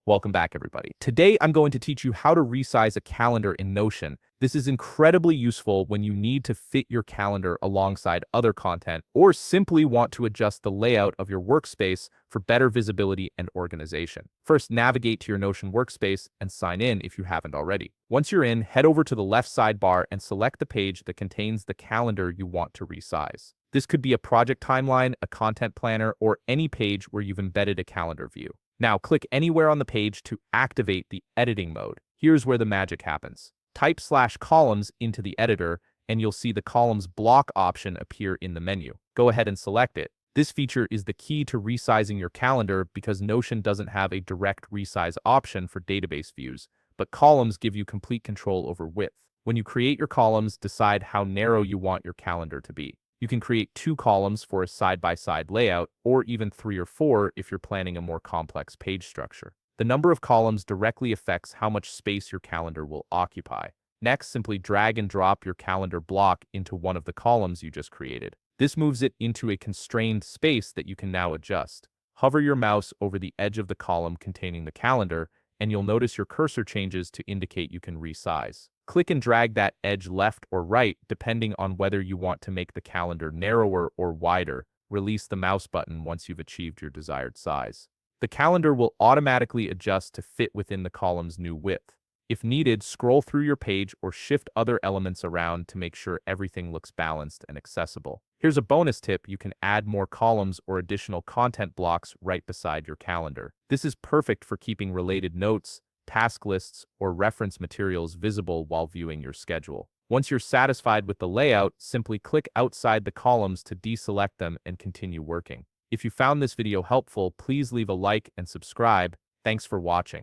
Welcome back, everybody. Today, I'm going to teach you how to resize a calendar in Notion. This is incredibly useful when you need to fit your calendar alongside other content or simply want to adjust the layout of your workspace for better visibility and organization. First, navigate to your Notion workspace and sign in if you haven't already. Once you're in, head over to the left sidebar and select the page that contains the calendar you want to resize. This could be a project timeline, a content planner, or any page where you've embedded a calendar view. Now click anywhere on the page to activate the editing mode. Here's where the magic happens. Type /columns into the editor and you'll see the columns block option appear in the menu. Go ahead and select it. This feature is the key to resizing your calendar because Notion doesn't have a direct resize option for database views, but columns give you complete control over width. When you create your columns, decide how narrow you want your calendar to be. You can create 2 columns for a side-by-side layout, or even 3 or 4 if you're planning a more complex page structure. The number of columns directly affects how much space your calendar will occupy. Next, simply drag and drop your calendar block into one of the columns you just created. This moves it into a constrained space that you can now adjust. Hover your mouse over the edge of the column containing the calendar, and you'll notice your cursor changes to indicate you can resize. Click and drag that edge left or right depending on whether you want to make the calendar narrower or wider. Release the mouse button once you've achieved your desired size. The calendar will automatically adjust to fit within the column's new width. If needed, scroll through your page or shift other elements around to make sure everything looks balanced and accessible. Here's a bonus tip: you can add more columns or additional content blocks right beside your calendar. This is perfect for keeping related notes, task lists, or reference materials visible while viewing your schedule. Once you're satisfied with the layout, simply click outside the columns to deselect them and continue working. If you found this video helpful, please leave a like and subscribe. Thanks for watching.